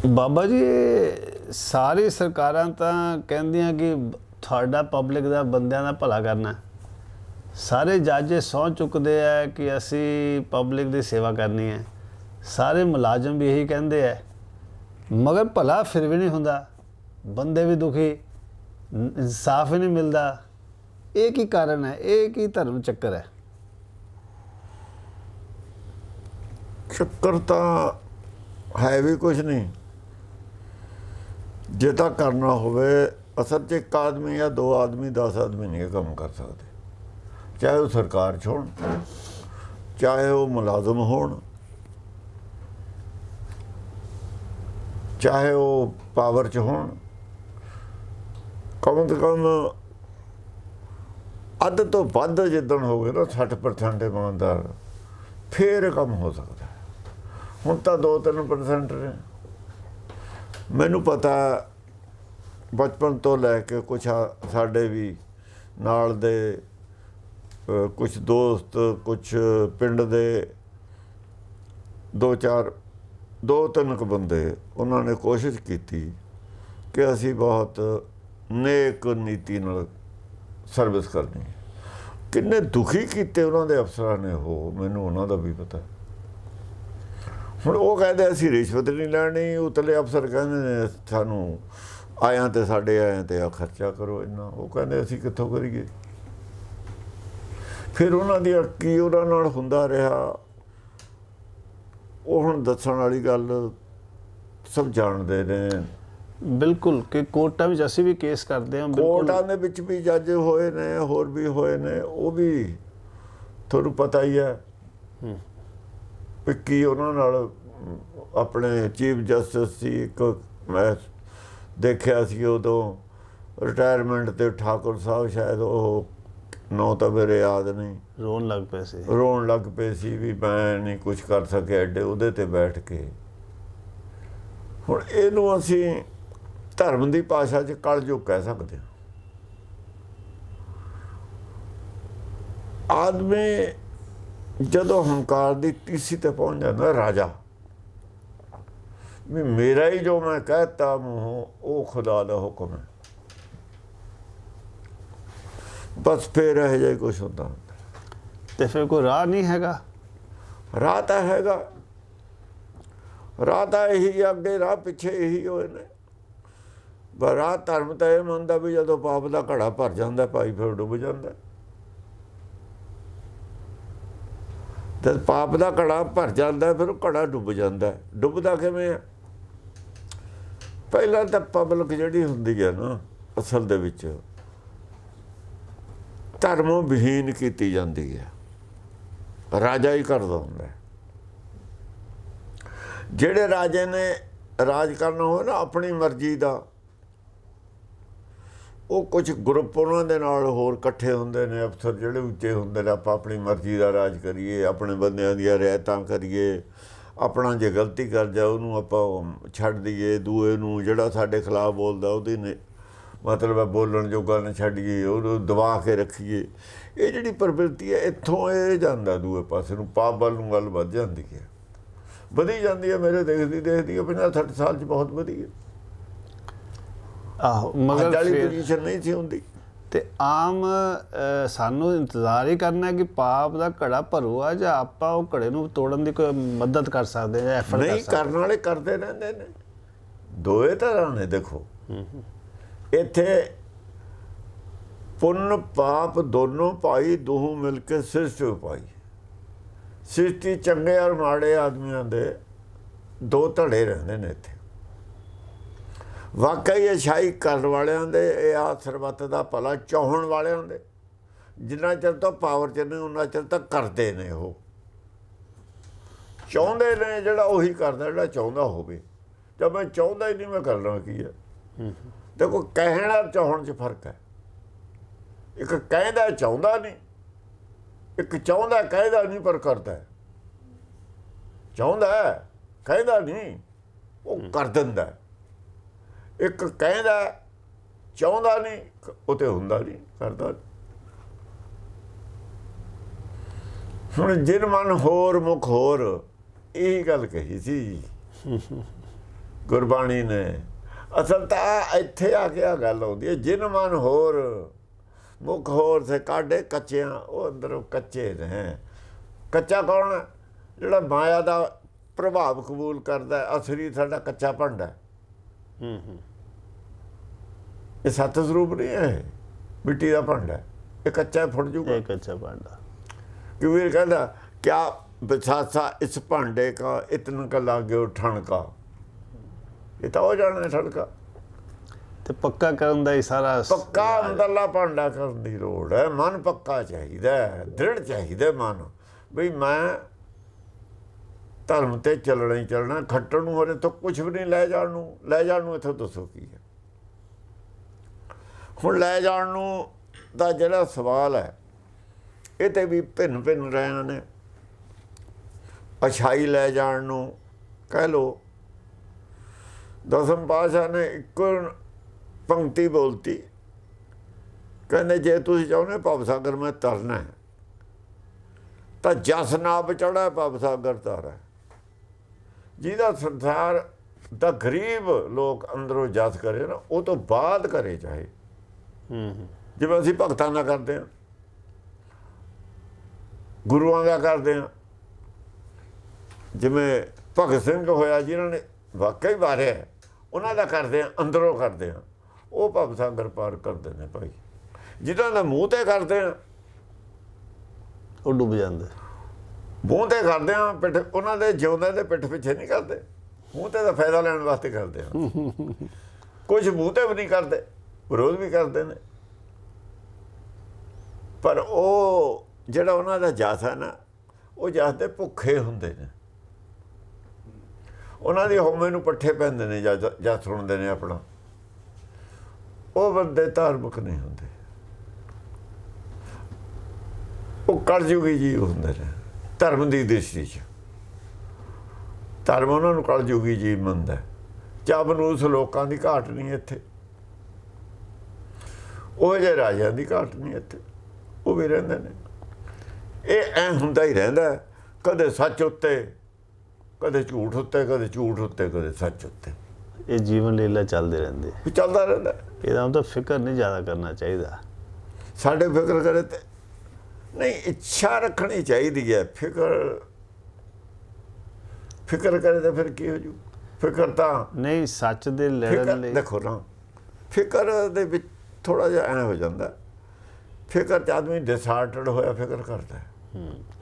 ਬਾਬਾ ਜੀ ਸਾਰੀ ਸਰਕਾਰਾਂ ਤਾਂ ਕਹਿੰਦੀਆਂ ਕਿ ਤੁਹਾਡਾ ਪਬਲਿਕ ਦਾ ਬੰਦਿਆਂ ਦਾ ਭਲਾ ਕਰਨਾ। ਸਾਰੇ ਜੱਜ ਸਹੁੰ ਚੁੱਕਦੇ ਆ ਕਿ ਅਸੀਂ ਪਬਲਿਕ ਦੀ ਸੇਵਾ ਕਰਨੀ ਹੈ। ਸਾਰੇ ਮੁਲਾਜ਼ਮ ਵੀ ਇਹੀ ਕਹਿੰਦੇ ਆ, ਮਗਰ ਭਲਾ ਫਿਰ ਵੀ ਨਹੀਂ ਹੁੰਦਾ। ਬੰਦੇ ਵੀ ਦੁਖੀ, ਇਨਸਾਫ ਹੀ ਨਹੀਂ ਮਿਲਦਾ। ਇਹ ਕੀ ਕਾਰਨ ਹੈ? ਇਹ ਕੀ ਧਰਮ ਚੱਕਰ ਹੈ? ਚੱਕਰ ਤਾਂ ਹੈ ਵੀ ਕੁਛ ਨਹੀਂ। ਜੇ ਤਾਂ ਕਰਨਾ ਹੋਵੇ, ਅਸਲ 'ਚ ਇੱਕ ਆਦਮੀ ਜਾਂ ਦੋ ਆਦਮੀ 10 ਆਦਮੀ ਨਹੀਂ ਇਹ ਕੰਮ ਕਰ ਸਕਦੇ। ਚਾਹੇ ਉਹ ਸਰਕਾਰ 'ਚ ਹੋਣ, ਚਾਹੇ ਉਹ ਮੁਲਾਜ਼ਮ ਹੋਣ, ਚਾਹੇ ਉਹ ਪਾਵਰ 'ਚ ਹੋਣ। ਕਮ ਤੋਂ ਕਮ ਅੱਧ ਤੋਂ ਵੱਧ ਜਿੱਦਣ ਹੋ ਗਏ ਨਾ 60% ਇਮਾਨਦਾਰ, ਫੇਰ ਇਹ ਕੰਮ ਹੋ ਸਕਦਾ। ਹੁਣ ਤਾਂ 2-3% ਨੇ। ਮੈਨੂੰ ਪਤਾ ਬਚਪਨ ਤੋਂ ਲੈ ਕੇ ਕੁਛ ਸਾਡੇ ਵੀ ਨਾਲ ਦੇ ਕੁਛ ਦੋਸਤ, ਕੁਛ ਪਿੰਡ ਦੇ 2-3 ਬੰਦੇ, ਉਹਨਾਂ ਨੇ ਕੋਸ਼ਿਸ਼ ਕੀਤੀ ਕਿ ਅਸੀਂ ਬਹੁਤ ਨੇਕ ਨੀਤੀ ਨਾਲ ਸਰਵਿਸ ਕਰਨੀ। ਕਿੰਨੇ ਦੁਖੀ ਕੀਤੇ ਉਹਨਾਂ ਦੇ ਅਫਸਰਾਂ ਨੇ, ਉਹ ਮੈਨੂੰ ਉਹਨਾਂ ਦਾ ਵੀ ਪਤਾ। ਹੁਣ ਉਹ ਕਹਿੰਦੇ ਅਸੀਂ ਰਿਸ਼ਵਤ ਨਹੀਂ ਲੈਣੀ, ਉਤਲੇ ਅਫਸਰ ਕਹਿੰਦੇ ਨੇ ਸਾਨੂੰ ਆਇਆਂ ਤੇ ਸਾਡੇ ਆਇਆਂ ਤੇ ਆ ਖਰਚਾ ਕਰੋ ਇੰਨਾ। ਉਹ ਕਹਿੰਦੇ ਅਸੀਂ ਕਿੱਥੋਂ ਕਰੀਏ? ਫਿਰ ਉਹਨਾਂ ਦੀ ਕੀ ਉਹਨਾਂ ਨਾਲ ਹੁੰਦਾ ਰਿਹਾ, ਉਹ ਹੁਣ ਦੱਸਣ ਵਾਲੀ ਗੱਲ ਸਭ ਜਾਣਦੇ ਨੇ। ਬਿਲਕੁਲ, ਕਿ ਕੋਰਟਾਂ ਵਿੱਚ ਅਸੀਂ ਵੀ ਕੇਸ ਕਰਦੇ ਹਾਂ। ਕੋਰਟਾਂ ਦੇ ਵਿੱਚ ਵੀ ਜੱਜ ਹੋਏ ਨੇ, ਹੋਰ ਵੀ ਹੋਏ ਨੇ। ਉਹ ਵੀ ਤੁਹਾਨੂੰ ਪਤਾ ਹੀ ਹੈ ਵੀ ਕੀ ਉਹਨਾਂ ਨਾਲ ਆਪਣੇ ਚੀਫ ਜਸਟਿਸ ਸੀ ਇੱਕ, ਮੈਂ ਦੇਖਿਆ ਸੀ ਉਦੋਂ ਰਿਟਾਇਰਮੈਂਟ 'ਤੇ, ਠਾਕੁਰ ਸਾਹਿਬ, ਸ਼ਾਇਦ ਉਹ ਨਾਂ ਤਾਂ ਮੇਰੇ ਯਾਦ ਨਹੀਂ, ਰੋਣ ਲੱਗ ਪਏ ਸੀ ਵੀ ਮੈਂ ਨਹੀਂ ਕੁਛ ਕਰ ਸਕਿਆ ਐਡੇ ਉਹਦੇ 'ਤੇ ਬੈਠ ਕੇ। ਹੁਣ ਇਹਨੂੰ ਅਸੀਂ ਧਰਮ ਦੀ ਭਾਸ਼ਾ 'ਚ ਕਲਯੁਗ ਕਹਿ ਸਕਦੇ ਹਾਂ। ਆਦਮੀ ਜਦੋਂ ਹੰਕਾਰ ਦੀ ਟੀਸੀ ਤੇ ਪਹੁੰਚ ਜਾਂਦਾ, ਰਾਜਾ ਵੀ ਮੇਰਾ ਹੀ ਜੋ ਮੈਂ ਕਹਿਤਾ ਮੂੰਹੋਂ ਉਹ ਖੁਦਾ ਦਾ ਹੁਕਮ ਹੈ, ਬਸ ਫਿਰ ਇਹੋ ਜਿਹਾ ਕੁਛ ਹੁੰਦਾ। ਤੇ ਫਿਰ ਕੋਈ ਰਾਹ ਨਹੀਂ ਹੈਗਾ? ਰਾਹ ਤਾਂ ਹੈਗਾ, ਰਾਹ ਤਾਂ ਇਹੀ ਅੱਗੇ, ਰਾਹ ਪਿੱਛੇ ਇਹੀ ਹੋਏ ਨੇ। ਪਰ ਰਾਹ ਧਰਮ ਤਾਂ ਇਹ ਮੰਨਦਾ ਵੀ ਜਦੋਂ ਪਾਪ ਦਾ ਘੜਾ ਭਰ ਜਾਂਦਾ ਭਾਈ ਫਿਰ ਡੁੱਬ ਜਾਂਦਾ। ਜਦ ਪਾਪ ਦਾ ਘੜਾ ਭਰ ਜਾਂਦਾ ਫਿਰ ਉਹ ਘੜਾ ਡੁੱਬ ਜਾਂਦਾ। ਡੁੱਬਦਾ ਕਿਵੇਂ ਆ? ਪਹਿਲਾਂ ਤਾਂ ਪਬਲਿਕ ਜਿਹੜੀ ਹੁੰਦੀ ਹੈ ਨਾ, ਅਸਲ ਦੇ ਵਿੱਚ ਧਰਮੋਂ ਵਿਹੀਨ ਕੀਤੀ ਜਾਂਦੀ ਹੈ। ਰਾਜਾ ਹੀ ਕਰਦਾ ਹੁੰਦਾ। ਜਿਹੜੇ ਰਾਜੇ ਨੇ ਰਾਜ ਕਰਨਾ ਹੋਵੇ ਨਾ ਆਪਣੀ ਮਰਜ਼ੀ ਦਾ, ਉਹ ਕੁਛ ਗਰੁੱਪ ਉਹਨਾਂ ਦੇ ਨਾਲ ਹੋਰ ਇਕੱਠੇ ਹੁੰਦੇ ਨੇ, ਅਫਸਰ ਜਿਹੜੇ ਉੱਚੇ ਹੁੰਦੇ ਨੇ। ਆਪਾਂ ਆਪਣੀ ਮਰਜ਼ੀ ਦਾ ਰਾਜ ਕਰੀਏ, ਆਪਣੇ ਬੰਦਿਆਂ ਦੀਆਂ ਰਿਆਇਤਾਂ ਕਰੀਏ, ਆਪਣਾ ਜੇ ਗਲਤੀ ਕਰ ਜਾ ਉਹਨੂੰ ਆਪਾਂ ਛੱਡ ਦਈਏ, ਦੂਏ ਨੂੰ ਜਿਹੜਾ ਸਾਡੇ ਖਿਲਾਫ ਬੋਲਦਾ ਉਹਦੀ ਨੇ ਮਤਲਬ ਬੋਲਣ ਜੋਗਾ ਨਾ ਛੱਡੀਏ, ਉਹਨੂੰ ਦਬਾ ਕੇ ਰੱਖੀਏ। ਇਹ ਜਿਹੜੀ ਪ੍ਰਵਿਰਤੀ ਹੈ ਇੱਥੋਂ ਇਹ ਜਾਂਦਾ ਦੂਏ ਪਾਸੇ ਨੂੰ, ਪਾਪ ਵੱਲ ਨੂੰ ਗੱਲ ਵੱਧ ਜਾਂਦੀ ਹੈ, ਵਧੀ ਜਾਂਦੀ ਹੈ। ਮੇਰੇ ਦੇਖਦੀ 50-60 ਸਾਲ 'ਚ ਬਹੁਤ ਵਧੀ ਹੈ। ਆਹੋ, ਮਗਰ ਪੋਜੀਸ਼ਨ ਨਹੀਂ ਸੀ ਹੁੰਦੀ। ਤੇ ਆਮ ਸਾਨੂੰ ਇੰਤਜ਼ਾਰ ਹੀ ਕਰਨਾ ਕਿ ਪਾਪ ਦਾ ਘੜਾ ਭਰੂਗਾ ਜਾਂ ਆਪਾਂ ਉਹ ਘੜੇ ਨੂੰ ਤੋੜਨ ਦੀ ਕੋਈ ਮਦਦ ਕਰ ਸਕਦੇ ਜਾਂ ਐਫਰਟ ਨਹੀਂ ਕਰਨ ਵਾਲੇ ਕਰਦੇ ਰਹਿੰਦੇ ਨੇ। ਦੋਏ ਤਰ੍ਹਾਂ ਨੇ। ਦੇਖੋ ਇੱਥੇ ਪੁੰਨ ਪਾਪ ਦੋਨੋਂ ਪਾਈ, ਦੋਹੋਂ ਮਿਲ ਕੇ ਸ੍ਰਿਸ਼ਟੀ ਪਾਈ। ਸ੍ਰਿਸ਼ਟੀ ਚੰਗੇ ਔਰ ਮਾੜੇ ਆਦਮੀਆਂ ਦੇ ਦੋ ਧੜੇ ਰਹਿੰਦੇ ਨੇ ਇੱਥੇ। ਵਾਕਈ ਇਹ ਸ਼ਾਹੀ ਕਰਨ ਵਾਲਿਆਂ ਦੇ, ਇਹ ਆ ਸਰਬੱਤ ਦਾ ਭਲਾ ਚਾਹੁਣ ਵਾਲਿਆਂ ਦੇ। ਜਿੰਨਾ ਚਿਰ ਤਾਂ ਪਾਵਰ 'ਚ ਨਹੀਂ ਉਹਨਾਂ ਚਿਰ ਤਾਂ ਕਰਦੇ ਨੇ। ਉਹ ਚਾਹੁੰਦੇ ਨੇ ਜਿਹੜਾ ਉਹੀ ਕਰਦਾ ਜਿਹੜਾ ਚਾਹੁੰਦਾ ਹੋਵੇ। ਜਦ ਮੈਂ ਚਾਹੁੰਦਾ ਹੀ ਨਹੀਂ, ਮੈਂ ਕਰਨਾ ਕੀ ਹੈ? ਦੇਖੋ ਕਹਿਣ ਔਰ ਚਾਹੁਣ 'ਚ ਫਰਕ ਹੈ। ਇੱਕ ਕਹਿੰਦਾ ਚਾਹੁੰਦਾ ਨਹੀਂ, ਇੱਕ ਚਾਹੁੰਦਾ ਕਹਿੰਦਾ ਨਹੀਂ ਪਰ ਕਰਦਾ। ਚਾਹੁੰਦਾ ਕਹਿੰਦਾ ਨਹੀਂ, ਉਹ ਕਰ ਦਿੰਦਾ। ਇੱਕ ਕਹਿੰਦਾ ਚਾਹੁੰਦਾ ਨਹੀਂ, ਉਹ ਤੇ ਹੁੰਦਾ ਨਹੀਂ, ਕਰਦਾ। ਹੁਣ ਜਿਨ ਮਨ ਹੋਰ ਮੁਖ ਹੋਰ, ਇਹੀ ਗੱਲ ਕਹੀ ਸੀ ਗੁਰਬਾਣੀ ਨੇ। ਅਸਲ ਤਾਂ ਇੱਥੇ ਆ ਕੇ ਆ ਗੱਲ ਆਉਂਦੀ ਹੈ, ਜਿਨ ਮਨ ਹੋਰ ਮੁੱਖ ਹੋਰ ਸੇ ਕਾਢੇ ਕੱਚਿਆਂ, ਉਹ ਅੰਦਰੋਂ ਕੱਚੇ ਨੇ। ਕੱਚਾ ਕੌਣ ਹੈ? ਜਿਹੜਾ ਮਾਇਆ ਦਾ ਪ੍ਰਭਾਵ ਕਬੂਲ ਕਰਦਾ। ਅਸਲੀ ਸਾਡਾ ਕੱਚਾ ਭਾਂਡਾ। ਇਹ ਸਤ ਸਰੂਪ ਨਹੀਂ ਹੈ, ਮਿੱਟੀ ਦਾ ਭਾਂਡਾ। ਇਹ ਕੱਚਾ ਫੁੱਟ ਜੂਗਾ। ਇਹ ਕੱਚਾ ਭਾਂਡਾ। ਕਬੀਰ ਕਹਿੰਦਾ ਕਿਆ ਬਸਾਸਾ ਇਸ ਭਾਂਡੇ ਕਾ, ਇਤਨ ਕਾ ਲਾਗੇ ਠਣਕਾ। ਇਹ ਤਾਂ ਹੋ ਜਾਣਾ ਠਣਕਾ। ਤੇ ਪੱਕਾ ਕਰਨ ਦਾ ਹੀ ਸਾਰਾ ਪੱਕਾ ਅੰਦਰਲਾ ਭਾਂਡਾ ਕਰਨ ਦੀ ਲੋੜ ਹੈ। ਮਨ ਪੱਕਾ ਚਾਹੀਦਾ, ਦ੍ਰਿੜ ਚਾਹੀਦਾ ਮਨ, ਬਈ ਮੈਂ ਧਰਮ ਤੇ ਚੱਲਣਾ ਹੀ ਚੱਲਣਾ। ਖੱਟਣ ਨੂੰ ਉਹਦੇ ਤੋਂ ਕੁਛ ਵੀ ਨਹੀਂ, ਲੈ ਜਾਣ ਨੂੰ ਇੱਥੋਂ ਦੱਸੋ ਕੀ ਹੈ। ਹੁਣ ਲੈ ਜਾਣ ਨੂੰ ਦਾ ਜਿਹੜਾ ਸਵਾਲ ਹੈ, ਇਹ ਤੇ ਵੀ ਭਿੰਨ ਭਿੰਨ ਰਹੇ ਨੇ। ਅਛਾਈ ਲੈ ਜਾਣ ਨੂੰ ਕਹਿ ਲਓ। ਦਸਮ ਪਾਤਸ਼ਾਹ ਨੇ ਇੱਕ ਪੰਕਤੀ ਬੋਲਤੀ, ਕਹਿੰਦੇ ਜੇ ਤੁਸੀਂ ਚਾਹੁੰਦੇ ਭਵ ਸਾਗਰ ਮੈਂ ਤਰਨਾ ਹੈ ਤਾਂ ਜਸ ਨਾਭ ਚੜ੍ਹਾ ਭਵ ਸਾਗਰ ਤਾਰਾ। ਜਿਹਦਾ ਸੰਸਾਰ ਦਾ ਗਰੀਬ ਲੋਕ ਅੰਦਰੋਂ ਜਸ ਕਰੇ ਨਾ, ਉਹ ਤੋਂ ਬਾਅਦ ਕਰੇ ਚਾਹੇ। ਜਿਵੇਂ ਅਸੀਂ ਭਗਤਾਂ ਦਾ ਕਰਦੇ ਹਾਂ, ਗੁਰੂਆਂ ਦਾ ਕਰਦੇ ਹਾਂ। ਜਿਵੇਂ ਭਗਤ ਸਿੰਘ ਹੋਇਆ, ਜਿਨ੍ਹਾਂ ਨੇ ਵਾਕਈ ਵਾਰਿਆ, ਉਹਨਾਂ ਦਾ ਕਰਦੇ ਹਾਂ, ਅੰਦਰੋਂ ਕਰਦੇ ਹਾਂ, ਉਹ ਭਵ ਸਾਗਰ ਪਾਰ ਕਰਦੇ ਨੇ ਭਾਈ। ਜਿਹਨਾਂ ਦਾ ਮੂੰਹ ਤੇ ਕਰਦੇ ਹਾਂ, ਉਹ ਡੁੱਬ ਜਾਂਦੇ। ਮੂੰਹ ਤੇ ਕਰਦੇ ਹਾਂ, ਪਿੱਠ ਉਹਨਾਂ ਦੇ ਜਿਉਂਦੇ ਦੇ ਪਿੱਠ ਪਿੱਛੇ ਨਹੀਂ ਕਰਦੇ। ਮੂੰਹ ਤੇ ਦਾ ਫਾਇਦਾ ਲੈਣ ਵਾਸਤੇ ਕਰਦੇ ਹਾਂ। ਕੁਝ ਮੂੰਹ ਤੇ ਵੀ ਨਹੀਂ ਕਰਦੇ, ਵਿਰੋਧ ਵੀ ਕਰਦੇ ਨੇ। ਪਰ ਉਹ ਜਿਹੜਾ ਉਹਨਾਂ ਦਾ ਜਸ ਹੈ ਨਾ, ਉਹ ਜਸ ਦੇ ਭੁੱਖੇ ਹੁੰਦੇ ਨੇ। ਉਹਨਾਂ ਦੀ ਹਉਮੈ ਨੂੰ ਪੱਠੇ ਪੈਂਦੇ ਨੇ, ਜਸ ਸੁਣਦੇ ਨੇ ਆਪਣਾ। ਉਹ ਬੰਦੇ ਧਾਰਮਿਕ ਨਹੀਂ ਹੁੰਦੇ, ਉਹ ਕਲਯੁਗੀ ਜੀਵ ਹੁੰਦੇ ਨੇ। ਧਰਮ ਦੀ ਦ੍ਰਿਸ਼ਟੀ 'ਚ ਧਰਮ ਉਹਨਾਂ ਨੂੰ ਕਲਯੁਗੀ ਜੀਵ ਮੰਨਦਾ। ਚਾਬਨੂਸ ਲੋਕਾਂ ਦੀ ਘਾਟ ਨਹੀਂ ਇੱਥੇ, ਉਹ ਜਿਹੇ ਰਾਜਿਆਂ ਦੀ ਘਾਟ ਨਹੀਂ ਇੱਥੇ, ਉਹ ਵੀ ਰਹਿੰਦੇ ਨੇ। ਇਹ ਐਂ ਹੁੰਦਾ ਹੀ ਰਹਿੰਦਾ, ਕਦੇ ਸੱਚ ਉੱਤੇ, ਕਦੇ ਝੂਠ ਉੱਤੇ, ਕਦੇ ਝੂਠ ਉੱਤੇ, ਕਦੇ ਸੱਚ ਉੱਤੇ। ਇਹ ਜੀਵਨ ਲੀਲਾ ਚੱਲਦੇ ਰਹਿੰਦੇ, ਚੱਲਦਾ ਰਹਿੰਦਾ। ਇਹਦਾ ਮਤਲਬ ਫਿਕਰ ਨਹੀਂ ਜ਼ਿਆਦਾ ਕਰਨਾ ਚਾਹੀਦਾ। ਸਾਡੇ ਫਿਕਰ ਕਰੇ ਤੇ ਨਹੀਂ, ਇੱਛਾ ਰੱਖਣੀ ਚਾਹੀਦੀ ਹੈ। ਫਿਕਰ ਕਰੇ ਤਾਂ ਫਿਰ ਕੀ ਹੋ ਜੂ? ਫਿਕਰ ਤਾਂ ਨਹੀਂ, ਸੱਚ ਦੇ ਲੜਨ ਲਈ ਦੇਖੋ ਨਾ, ਫਿਕਰ ਦੇ ਵਿੱਚ ਥੋੜਾ ਜਿਹਾ ਐਂ ਹੋ ਜਾਂਦਾ। ਫਿਕਰ 'ਚ ਆਦਮੀ ਡਿਸਹਾਰਟਡ ਹੋਇਆ ਫਿਕਰ ਕਰਦਾ।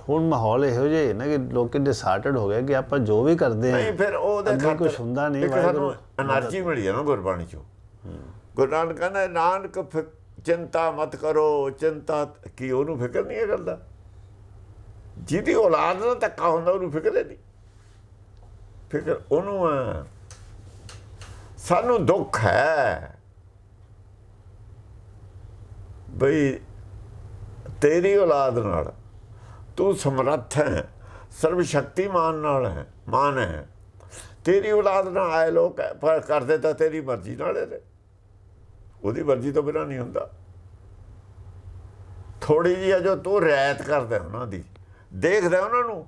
ਹੁਣ ਮਾਹੌਲ ਇਹੋ ਜਿਹਾ ਹੈ ਨਾ ਕਿ ਲੋਕ ਡਿਸਹਾਰਟਡ ਹੋ ਗਏ ਕਿ ਆਪਾਂ ਜੋ ਵੀ ਕਰਦੇ ਹਾਂ ਨਹੀਂ, ਫਿਰ ਉਹਦੇ ਖਾਤਰ ਕੁਝ ਹੁੰਦਾ ਨਹੀਂ। ਸਾਨੂੰ એનર્ਜੀ ਮਿਲੀ ਹੈ ਨਾ ਗੁਰਬਾਣੀ 'ਚੋਂ। ਗੁਰੂ ਨਾਨਕ ਕਹਿੰਦਾ ਨਾਨਕ ਚਿੰਤਾ ਮਤ ਕਰੋ। ਚਿੰਤਾ ਕੀ, ਉਹਨੂੰ ਫਿਕਰ ਨਹੀਂ ਹੈ ਕਰਦਾ। ਜਿਹਦੀ ਔਲਾਦ ਨਾਲ ਧੱਕਾ ਹੁੰਦਾ ਉਹਨੂੰ ਫਿਕਰ ਹੈ ਨਹੀਂ। ਫਿਕਰ ਉਹਨੂੰ ਹੈ। ਸਾਨੂੰ ਦੁੱਖ ਹੈ ਬਈ ਤੇਰੀ ਔਲਾਦ ਨਾਲ ਤੂੰ ਸਮਰੱਥ ਹੈ, ਸਰਵ ਸ਼ਕਤੀਮਾਨ ਨਾਲ ਹੈ, ਮਾਨ ਹੈ। ਤੇਰੀ ਔਲਾਦ ਨਾਲ ਆਏ ਲੋਕ ਪਰ ਕਰਦੇ ਤਾਂ ਤੇਰੀ ਮਰਜ਼ੀ ਨਾਲ ਨੇ, ਉਹਦੀ ਮਰਜ਼ੀ ਤੋਂ ਬਿਨਾਂ ਨਹੀਂ ਹੁੰਦਾ। ਥੋੜੀ ਜਿਹੀ ਹੈ ਜੋ ਤੂੰ ਰਿਆਇਤ ਕਰਦਾ ਉਹਨਾਂ ਦੀ, ਦੇਖਦਾ ਉਹਨਾਂ ਨੂੰ,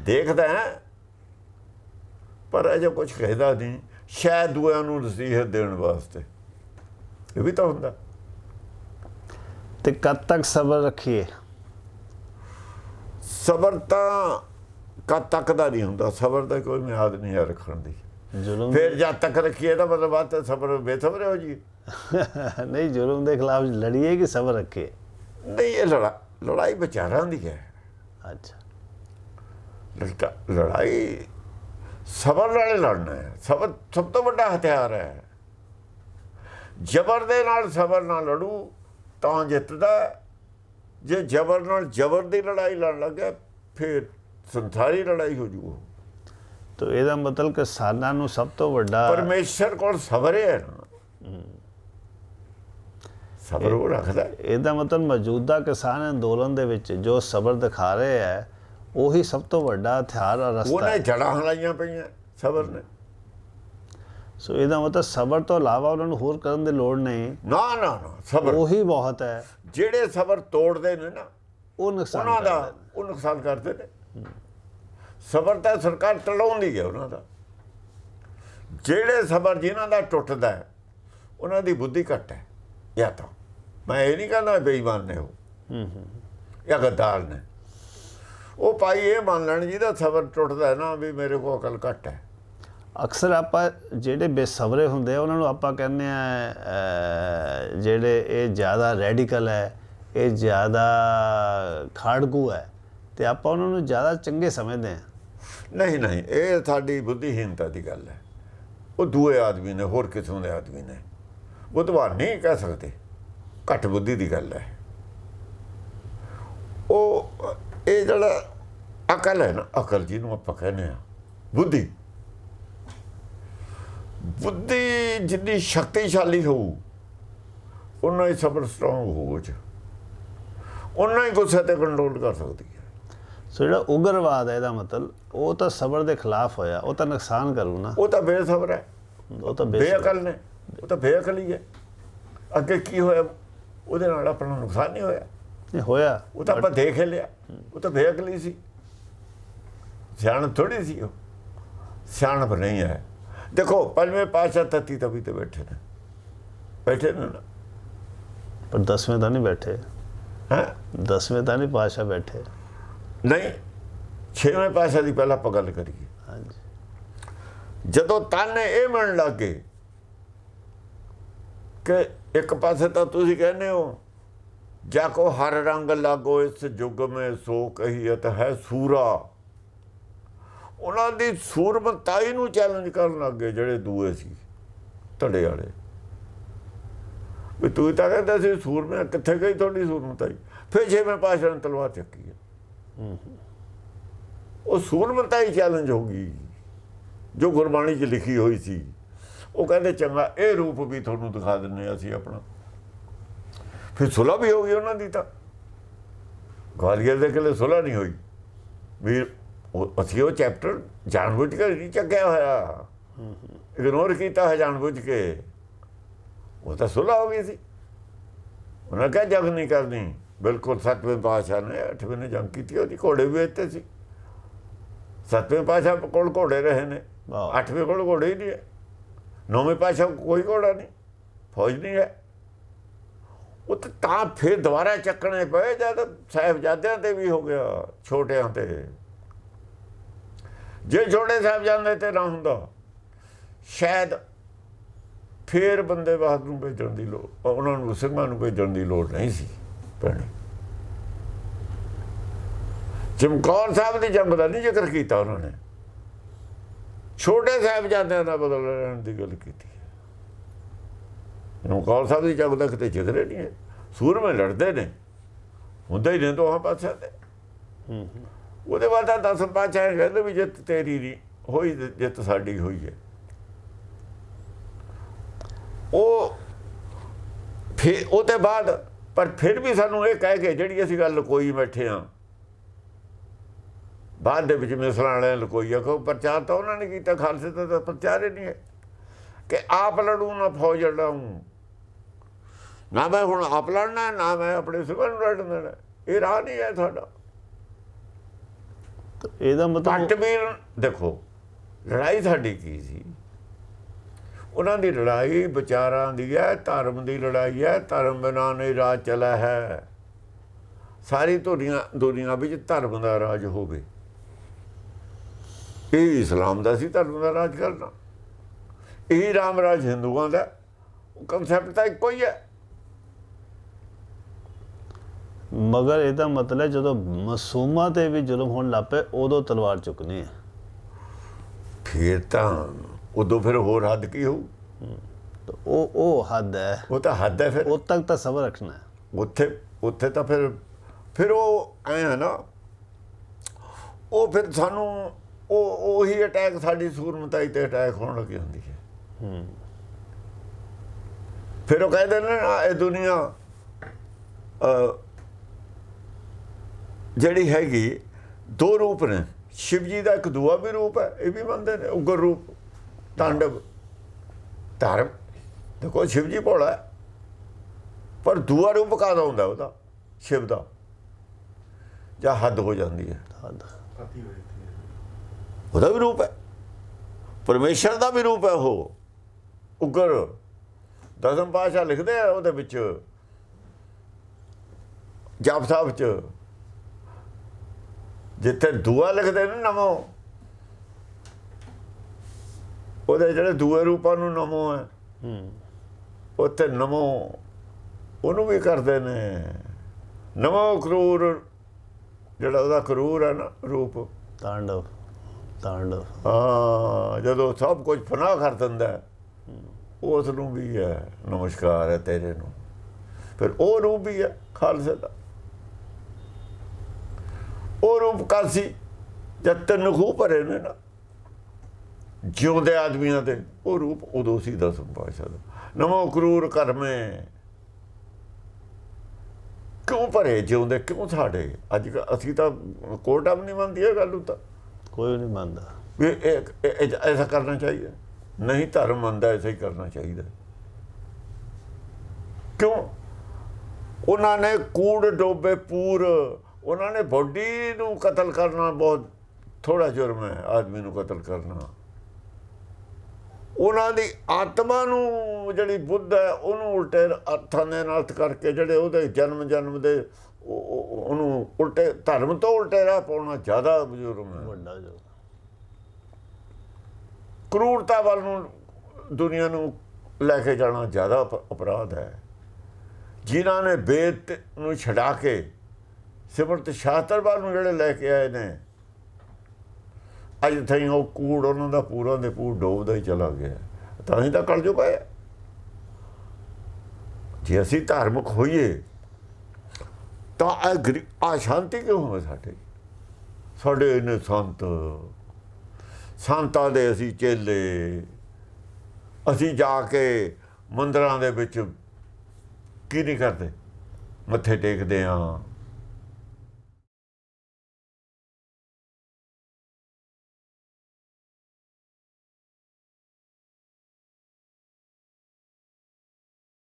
ਦੇਖਦਾ ਹੈ ਪਰ ਅਜੇ ਕੁਝ ਕਹਿੰਦਾ ਨਹੀਂ, ਸ਼ਾਇਦ ਦੂਆਂ ਨੂੰ ਨਸੀਹਤ ਦੇਣ ਵਾਸਤੇ। ਇਹ ਵੀ ਤਾਂ ਹੁੰਦਾ। ਤੇ ਕਦ ਤੱਕ ਸਬਰ ਰੱਖੀਏ? ਸਬਰ ਤਾਂ ਕਦ ਤੱਕ ਦਾ ਨਹੀਂ ਹੁੰਦਾ। ਸਬਰ ਦਾ ਕੋਈ ਮਿਆਦ ਨਹੀਂ ਹੈ ਰੱਖਣ ਦੀ। ਜ਼ੁਲਮ ਫਿਰ ਜਦ ਤੱਕ ਰੱਖੀਏ ਤਾਂ ਮਤਲਬ ਬਾਅਦ ਤੇ ਸਬਰ ਬੇਸਬਰ ਹੋ ਜੀ। ਨਹੀਂ, ਜ਼ੁਲਮ ਦੇ ਖਿਲਾਫ ਲੜੀਏ ਕਿ ਸਬਰ ਰੱਖੀਏ? ਨਹੀਂ, ਇਹ ਲੜਾਈ ਵਿਚਾਰਾਂ ਦੀ ਹੈ। ਅੱਛਾ, ਲੜਾਈ ਸਬਰ ਨਾਲ ਲੜਨਾ ਹੈ। ਸਬਰ ਸਭ ਤੋਂ ਵੱਡਾ ਹਥਿਆਰ ਹੈ। ਜ਼ਬਰ ਦੇ ਨਾਲ ਸਬਰ ਨਾਲ ਲੜੂ ਤਾਂ ਜਿੱਤਦਾ। ਜੇ ਜ਼ਬਰ ਨਾਲ ਜ਼ਬਰ ਦੀ ਲੜਾਈ ਲੜਨ ਲੱਗਾ ਫਿਰ ਸੰਸਾਰੀ ਲੜਾਈ ਹੋ ਜੂ। ਤਾਂ ਇਹਦਾ ਮਤਲਬ ਕਿਸਾਨਾਂ ਨੂੰ ਸਭ ਤੋਂ ਵੱਡਾ ਪਰਮੇਸ਼ਰ ਕੋਲ ਸਬਰ ਹੈ ਨਾ, ਸਬਰ ਉਹ ਰੱਖਦਾ। ਇਹਦਾ ਮਤਲਬ ਮੌਜੂਦਾ ਕਿਸਾਨ ਅੰਦੋਲਨ ਦੇ ਵਿੱਚ ਜੋ ਸਬਰ ਦਿਖਾ ਰਹੇ ਹੈ, ਉਹੀ ਸਭ ਤੋਂ ਵੱਡਾ ਹਥਿਆਰ ਔਰ ਰਸਤਾ ਉਹਨੇ ਹੈ। ਜੜ੍ਹਾਂ ਹਲਾਈਆਂ ਪਈਆਂ ਸਬਰ ਨੇ। ਸੋ ਇਹਦਾ ਮਤਲਬ ਸਬਰ ਤੋਂ ਇਲਾਵਾ ਉਹਨਾਂ ਨੂੰ ਹੋਰ ਕਰਨ ਦੀ ਲੋੜ ਨਹੀਂ। ਨਾ ਸਬਰ ਉਹੀ ਬਹੁਤ ਹੈ। ਜਿਹੜੇ ਸਬਰ ਤੋੜਦੇ ਨੇ ਨਾ, ਉਹ ਨੁਕਸਾਨ ਉਹਨਾਂ ਦਾ ਕਰਦੇ ਨੇ। ਉਹ ਨੁਕਸਾਨ ਕਰਦੇ ਨੇ। ਸਬਰ ਤਾਂ ਸਰਕਾਰ ਤੜਾਉਂਦੀ ਹੈ ਉਹਨਾਂ ਦਾ। ਜਿਹੜੇ ਸਬਰ ਜਿਨ੍ਹਾਂ ਦਾ ਟੁੱਟਦਾ ਹੈ, ਉਹਨਾਂ ਦੀ ਬੁੱਧੀ ਘੱਟ ਹੈ। ਜਾਂ ਤਾਂ ਮੈਂ ਇਹ ਨਹੀਂ ਕਹਿੰਦਾ ਬੇਈਮਾਨ ਨੇ ਉਹ ਜਾਂ ਗੱਦਾਰ ਨੇ, ਉਹ ਭਾਈ ਇਹ ਮੰਨ ਲੈਣ ਜਿਹਦਾ ਸਬਰ ਟੁੱਟਦਾ ਨਾ ਵੀ ਮੇਰੇ ਕੋਲ ਅਕਲ ਘੱਟ ਹੈ। ਅਕਸਰ ਆਪਾਂ ਜਿਹੜੇ ਬੇਸਬਰੇ ਹੁੰਦੇ ਆ ਉਹਨਾਂ ਨੂੰ ਆਪਾਂ ਕਹਿੰਦੇ ਆ ਜਿਹੜੇ ਇਹ ਜ਼ਿਆਦਾ ਰੈਡੀਕਲ ਹੈ, ਇਹ ਜ਼ਿਆਦਾ ਖਾੜਕੂ ਹੈ, ਤੇ ਆਪਾਂ ਉਹਨਾਂ ਨੂੰ ਜ਼ਿਆਦਾ ਚੰਗੇ ਸਮਝਦੇ ਹਾਂ। ਨਹੀਂ ਨਹੀਂ, ਇਹ ਸਾਡੀ ਬੁੱਧੀਹੀਨਤਾ ਦੀ ਗੱਲ ਹੈ। ਉਹ ਦੂਏ ਆਦਮੀ ਨੇ, ਹੋਰ ਕਿਸਮ ਦੇ ਆਦਮੀ ਨੇ, ਬੁੱਧਵਾਨ ਨਹੀਂ ਕਹਿ ਸਕਦੇ, ਘੱਟ ਬੁੱਧੀ ਦੀ ਗੱਲ ਹੈ। ਉਹ ਇਹ ਜਿਹੜਾ ਅਕਲ ਹੈ ਨਾ, ਅਕਲ ਜਿਹਨੂੰ ਆਪਾਂ ਕਹਿੰਦੇ ਆ ਬੁੱਧੀ, ਬੁੱਧੀ ਜਿੰਨੀ ਸ਼ਕਤੀਸ਼ਾਲੀ ਹੋਊ ਉਨਾ ਹੀ ਸਬਰ ਸਟਰੋਂਗ ਹੋਊ, ਉਨਾ ਹੀ ਗੁੱਸੇ ਤੇ ਕੰਟਰੋਲ ਕਰ ਸਕਦੀ ਹੈ। ਸੋ ਜਿਹੜਾ ਉਗਰਵਾਦ ਹੈ ਇਹਦਾ ਮਤਲਬ ਉਹ ਤਾਂ ਸਬਰ ਦੇ ਖਿਲਾਫ ਹੋਇਆ, ਉਹ ਤਾਂ ਨੁਕਸਾਨ ਕਰੂ ਨਾ। ਉਹ ਤਾਂ ਬੇਸਬਰ ਹੈ, ਉਹ ਤਾਂ ਬੇਅਕਲ ਨੇ, ਉਹ ਤਾਂ ਬੇਅਕਲ ਹੀ ਹੈ। ਅੱਗੇ ਕੀ ਹੋਇਆ, ਉਹਦੇ ਨਾਲ ਆਪਣਾ ਨੁਕਸਾਨ ਨਹੀਂ ਹੋਇਆ। ਨਹੀਂ ਹੋਇਆ, ਉਹ ਤਾਂ ਆਪਾਂ ਦੇਖ ਲਿਆ, ਉਹ ਤਾਂ ਬੇਅਕਲੀ ਸੀ, ਸਿਆਣਪ ਥੋੜੀ ਸੀ। ਉਹ ਸਿਆਣਪ ਨਹੀਂ ਹੈ। ਦੇਖੋ ਪੰਜਵੇਂ ਪਾਤਸ਼ਾਹ ਤੱਤੀ ਤਵੀ ਤੇ ਬੈਠੇ ਨੇ ਨਾ, ਪਰ 10ਵੇਂ ਤਾਂ ਨਹੀਂ ਬੈਠੇ। ਹੈ 10ਵੇਂ ਤਾਂ ਨਹੀਂ ਪਾਤਸ਼ਾਹ ਬੈਠੇ। ਨਹੀਂ, 6ਵੇਂ ਪਾਤਸ਼ਾਹ ਦੀ ਪਹਿਲਾਂ ਆਪਾਂ ਗੱਲ ਕਰੀਏ। ਹਾਂਜੀ, ਜਦੋਂ ਤਾਨੇ ਇਹ ਮੰਨ ਲੱਗ ਗਏ ਕਿ ਇੱਕ ਪਾਸੇ ਤਾਂ ਤੁਸੀਂ ਕਹਿੰਦੇ ਹੋ ਜਾ ਕੋ ਹਰ ਰੰਗ ਲਾਗੋ ਇਸ ਯੁੱਗ ਮੇ ਸੋ ਕਹੀਅਤ ਹੈ ਸੂਰਾ, ਉਹਨਾਂ ਦੀ ਸੂਰਮਤਾਈ ਨੂੰ ਚੈਲੰਜ ਕਰਨ ਲੱਗ ਗਏ ਜਿਹੜੇ ਦੂਏ ਸੀ ਧੜੇ ਵਾਲੇ, ਵੀ ਤੂੰ ਤਾਂ ਕਹਿੰਦਾ ਸੀ ਸੂਰਮੇ, ਕਿੱਥੇ ਗਈ ਤੁਹਾਡੀ ਸੂਰਮਤਾਈ? ਫਿਰ 6ਵੇਂ ਪਾਤਸ਼ਾਹ ਨੇ ਤਲਵਾਰ ਚੱਕੀ ਹੈ। ਉਹ ਸੂਰਮਤਾਈ ਚੈਲੰਜ ਹੋ ਗਈ ਜੋ ਗੁਰਬਾਣੀ 'ਚ ਲਿਖੀ ਹੋਈ ਸੀ। ਉਹ ਕਹਿੰਦੇ ਚੰਗਾ ਇਹ ਰੂਪ ਵੀ ਤੁਹਾਨੂੰ ਦਿਖਾ ਦਿੰਦੇ ਅਸੀਂ ਆਪਣਾ। ਫਿਰ ਸੁਲ੍ਹਾ ਵੀ ਹੋ ਗਈ ਉਹਨਾਂ ਦੀ। ਤਾਂ ਗਵਾਲੀਅਰ ਦੇ ਕਿਲੇ ਸੁਲ੍ਹਾ ਨਹੀਂ ਹੋਈ ਵੀ ਅਸੀਂ ਉਹ ਚੈਪਟਰ ਜਾਣਬੁੱਝ ਕੇ ਨਹੀਂ ਚੱਕਿਆ ਹੋਇਆ, ਇਗਨੋਰ ਕੀਤਾ ਹੈ ਜਾਣਬੁੱਝ ਕੇ। ਉਹ ਤਾਂ ਸੁਲ੍ਹਾ ਹੋ ਗਈ ਸੀ। ਉਹਨਾਂ ਕਿਹਾ ਜੰਗ ਨਹੀਂ ਕਰਨੀ। ਬਿਲਕੁਲ 7ਵੇਂ ਪਾਤਸ਼ਾਹ ਨੇ 8ਵੇਂ ਨੇ ਜੰਗ ਕੀਤੀ, ਉਹਦੀ ਘੋੜੇ ਵੀ ਵੇਚਤੇ ਸੀ। 7ਵੇਂ ਪਾਤਸ਼ਾਹ ਕੋਲ ਘੋੜੇ ਰਹੇ ਨੇ, 8ਵੇਂ ਕੋਲ ਘੋੜੇ ਹੀ ਨਹੀਂ ਹੈ। 9ਵੇਂ ਪਾਤਸ਼ਾਹ ਕੋਈ ਘੋੜਾ ਨਹੀਂ, ਫੌਜ ਨਹੀਂ ਹੈ। ਉਹ ਤਾਂ ਫਿਰ ਦੁਬਾਰਾ ਚੱਕਣੇ ਪਏ ਜਦ ਸਾਹਿਬਜ਼ਾਦਿਆਂ ਤੇ ਵੀ ਹੋ ਗਿਆ, ਛੋਟਿਆਂ ਤੇ। ਜੇ ਛੋਟੇ ਸਾਹਿਬਜ਼ਾਦੇ ਤੇ ਨਾ ਹੁੰਦਾ ਸ਼ਾਇਦ ਫਿਰ ਬੰਦੇ ਬਹਾਦਰ ਨੂੰ ਭੇਜਣ ਦੀ ਲੋੜ, ਉਹਨਾਂ ਨੂੰ ਸਿੰਘਾਂ ਨੂੰ ਭੇਜਣ ਦੀ ਲੋੜ ਨਹੀਂ ਸੀ ਪੈਣੀ। ਚਮਕੌਰ ਸਾਹਿਬ ਦੀ ਜੰਗ ਦਾ ਨਹੀਂ ਜ਼ਿਕਰ ਕੀਤਾ ਉਹਨਾਂ ਨੇ, ਛੋਟੇ ਸਾਹਿਬਜ਼ਾਦਿਆਂ ਦਾ ਬਦਲ ਲੈਣ ਦੀ ਗੱਲ ਕੀਤੀ ਹੈ। ਚਮਕੌਰ ਸਾਹਿਬ ਦੀ ਜੰਗ ਦਾ ਕਿਤੇ ਜ਼ਿਕਰ ਨਹੀਂ ਹੈ। ਸੂਰਮੇ ਲੜਦੇ ਨੇ, ਹੁੰਦਾ ਹੀ ਨੇ ਦੋਹਾਂ ਪਾਸਿਆਂ ਤੇ। ਉਹਦੇ ਬਾਅਦ ਤਾਂ 10 ਪਾਤਸ਼ਾਹ ਕਹਿੰਦੇ ਵੀ ਜਿੱਤ ਤੇਰੀ ਨਹੀਂ ਹੋਈ, ਜਿੱਤ ਸਾਡੀ ਹੋਈ ਹੈ। ਉਹ ਫਿਰ ਉਹਦੇ ਬਾਅਦ ਪਰ ਫਿਰ ਵੀ ਸਾਨੂੰ ਇਹ ਕਹਿ ਕੇ ਜਿਹੜੀ ਅਸੀਂ ਗੱਲ ਲੁਕੋਈ ਬੈਠੇ ਹਾਂ, ਬਾਅਦ ਦੇ ਵਿੱਚ ਮਿਸਲਾਂ ਵਾਲਿਆਂ ਲੁਕੋਈ ਆ। ਕੋਈ ਪ੍ਰਚਾਰ ਤਾਂ ਉਹਨਾਂ ਨੇ ਕੀਤਾ, ਖਾਲਸੇ ਦਾ ਤਾਂ ਪ੍ਰਚਾਰ ਹੀ ਨਹੀਂ ਹੈ ਕਿ ਆਪ ਲੜੂ ਨਾ ਫੌਜ ਲੜਾਊਂ। ਨਾ ਮੈਂ ਹੁਣ ਆਪ ਲੜਨਾ, ਨਾ ਮੈਂ ਆਪਣੇ ਸਿੰਘਾਂ ਨੂੰ ਲੜਨ ਦੇਣਾ। ਇਹ ਰਾਹ ਨਹੀਂ ਹੈ ਸਾਡਾ। ਇਹਦਾ ਮਤਲਬ ਘੱਟ ਵੀ ਦੇਖੋ ਲੜਾਈ ਸਾਡੀ ਕੀ ਸੀ। ਉਹਨਾਂ ਦੀ ਲੜਾਈ ਵਿਚਾਰਾਂ ਦੀ ਹੈ, ਧਰਮ ਦੀ ਲੜਾਈ ਹੈ। ਧਰਮ ਬਿਨਾਂ ਨਹੀਂ ਰਾਜ ਚਲਾ ਹੈ। ਸਾਰੀ ਦੁਨੀਆ ਵਿੱਚ ਧਰਮ ਦਾ ਰਾਜ ਹੋਵੇ, ਇਹ ਇਸਲਾਮ ਦਾ ਸੀ ਧਰਮ ਦਾ ਰਾਜ ਕਰਨਾ। ਇਹ ਰਾਮ ਰਾਜ ਹਿੰਦੂਆਂ ਦਾ ਕਨਸੈਪਟ ਤਾਂ ਇੱਕੋ ਹੀ ਹੈ। ਮਗਰ ਇਹਦਾ ਮਤਲਬ ਜਦੋਂ ਮਾਸੂਮਾਂ ਤੇ ਵੀ ਜ਼ੁਲਮ ਹੋਣ ਲੱਗ ਪਏ ਉਦੋਂ ਤਲਵਾਰ ਚੁੱਕਣੀ ਹੈ। ਫਿਰ ਤਾਂ ਉਦੋਂ ਫਿਰ ਹੋਰ ਹੱਦ ਕੀ ਹੋਊ? ਉਹ ਹੱਦ ਹੈ, ਉਹ ਤਾਂ ਹੱਦ ਹੈ। ਫਿਰ ਉਦੋਂ ਤੱਕ ਤਾਂ ਸਬਰ ਰੱਖਣਾ ਹੈ। ਉੱਥੇ ਤਾਂ ਫਿਰ ਉਹ ਐਂ ਹੈ ਨਾ, ਉਹ ਫਿਰ ਸਾਨੂੰ ਉਹੀ ਅਟੈਕ ਸਾਡੀ ਸੂਰਮਤਾਈ ਤੇ ਅਟੈਕ ਹੋਣ ਲੱਗੀ ਹੁੰਦੀ ਹੈ। ਫਿਰ ਉਹ ਕਹਿੰਦੇ ਨੇ ਨਾ ਇਹ ਦੁਨੀਆ ਜਿਹੜੀ ਹੈਗੀ ਦੋ ਰੂਪ ਨੇ। ਸ਼ਿਵ ਜੀ ਦਾ ਇੱਕ ਦੂਆ ਵੀ ਰੂਪ ਹੈ, ਇਹ ਵੀ ਮੰਨਦੇ ਨੇ, ਉਗਰ ਰੂਪ, ਤਾਂਡਵ ਧਰਮ। ਦੇਖੋ ਸ਼ਿਵ ਜੀ ਭੋਲਾ ਹੈ, ਪਰ ਦੂਆ ਰੂਪ ਕਾਹਦਾ ਹੁੰਦਾ ਉਹਦਾ? ਸ਼ਿਵ ਦਾ, ਜਾਂ ਹੱਦ ਹੋ ਜਾਂਦੀ ਹੈ, ਉਹਦਾ ਵੀ ਰੂਪ ਹੈ। ਪਰਮੇਸ਼ਰ ਦਾ ਵੀ ਰੂਪ ਹੈ ਉਹ ਉਗਰ। ਦਸਮ ਪਾਤਸ਼ਾਹ ਲਿਖਦੇ ਆ ਉਹਦੇ ਵਿੱਚ ਜਪ ਸਾਹਿਬ 'ਚ, ਜਿੱਥੇ ਦੁਆ ਲਿਖਦੇ ਨੇ ਨਮੋ, ਉਹਦੇ ਜਿਹੜੇ ਦੂਏ ਰੂਪਾਂ ਨੂੰ ਨਮੋ ਹੈ, ਉੱਥੇ ਨਮੋ ਉਹਨੂੰ ਵੀ ਕਰਦੇ ਨੇ। ਨਮੋ ਕਰੂਰ, ਜਿਹੜਾ ਉਹਦਾ ਕਰੂਰ ਹੈ ਨਾ ਰੂਪ, ਤਾਂਡਵ, ਤਾਂਡਵ। ਹਾਂ, ਜਦੋਂ ਸਭ ਕੁਝ ਫਨਾਹ ਕਰ ਦਿੰਦਾ ਉਸ ਨੂੰ ਵੀ ਹੈ ਨਮਸਕਾਰ ਹੈ ਤੇਰੇ ਨੂੰ। ਫਿਰ ਉਹ ਰੂਪ ਵੀ ਹੈ ਖਾਲਸੇ ਦਾ। ਉਹ ਰੂਪ ਕਾਸੀ ਜਦ ਤਿੰਨ ਖੂਹ ਭਰੇ ਨੇ ਨਾ ਜਿਉਂਦੇ ਆਦਮੀਆਂ ਦੇ, ਉਹ ਰੂਪ ਉਦੋਂ ਸੀ ਦਸਮ ਪਾਤਸ਼ਾਹ ਦਾ। ਨਮੋ ਕਰੂਰ ਕਰਮੇ, ਕਿਉਂ ਭਰੇ ਜਿਉਂਦੇ, ਕਿਉਂ ਸਾਡੇ? ਅੱਜ ਅਸੀਂ ਤਾਂ ਕੋਰਟਾਂ ਵੀ ਨਹੀਂ ਮੰਨਦੀ ਇਹ ਗੱਲ ਨੂੰ, ਤਾਂ ਕੋਈ ਨਹੀਂ ਮੰਨਦਾ ਵੀ ਐਸਾ ਕਰਨਾ ਚਾਹੀਦਾ। ਨਹੀਂ, ਧਰਮ ਮੰਨਦਾ ਐਸਾ ਹੀ ਕਰਨਾ ਚਾਹੀਦਾ। ਕਿਉਂ? ਉਹਨਾਂ ਨੇ ਕੂੜ ਡੋਬੇ ਪੂਰ, ਉਹਨਾਂ ਨੇ ਬੋਡੀ ਨੂੰ ਕਤਲ ਕਰਨਾ ਬਹੁਤ ਥੋੜਾ ਜੁਰਮ ਹੈ, ਆਦਮੀ ਨੂੰ ਕਤਲ ਕਰਨਾ। ਉਹਨਾਂ ਦੀ ਆਤਮਾ ਨੂੰ ਜਿਹੜੀ ਬੁੱਧ ਹੈ ਉਹਨੂੰ ਉਲਟੇ ਅਰਥਾਂ ਦੇ ਨਾਲ ਕਰਕੇ, ਜਿਹੜੇ ਉਹਦੇ ਜਨਮ ਦੇ ਉਹਨੂੰ ਉਲਟੇ ਧਰਮ ਤੋਂ ਉਲਟੇ ਰਾਹ ਪਾਉਣਾ ਜ਼ਿਆਦਾ ਜੁਰਮ ਹੈ, ਵੱਡਾ ਜੋ। ਕਰੂਰਤਾ ਵੱਲ ਨੂੰ ਦੁਨੀਆ ਨੂੰ ਲੈ ਕੇ ਜਾਣਾ ਜ਼ਿਆਦਾ ਅਪਰਾਧ ਹੈ। ਜਿਨ੍ਹਾਂ ਨੇ ਵੇਦ ਨੂੰ ਛਡਾ ਕੇ ਸਿਮਰਤ ਸ਼ਾਸਤਰ ਵੱਲ ਨੂੰ ਜਿਹੜੇ ਲੈ ਕੇ ਆਏ ਨੇ, ਅੱਜ ਤਾਈਂ ਉਹ ਕੂੜ ਉਹਨਾਂ ਦਾ ਪੂਰਾ ਦੇ ਪੂਰ ਡੋਬਦਾ ਹੀ ਚਲਾ ਗਿਆ। ਤਾਂ ਹੀ ਤਾਂ ਕਲਯੁਗ ਆਇਆ। ਜੇ ਅਸੀਂ ਧਾਰਮਿਕ ਹੋਈਏ ਤਾਂ ਆ ਸ਼ਾਂਤੀ ਕਿਉਂ ਹੋਵੇ? ਸਾਡੇ ਇਹਨੇ ਸੰਤਾਂ ਦੇ ਅਸੀਂ ਚੇਲੇ, ਅਸੀਂ ਜਾ ਕੇ ਮੰਦਿਰਾਂ ਦੇ ਵਿੱਚ ਕੀ ਨਹੀਂ ਕਰਦੇ, ਮੱਥੇ ਟੇਕਦੇ ਹਾਂ,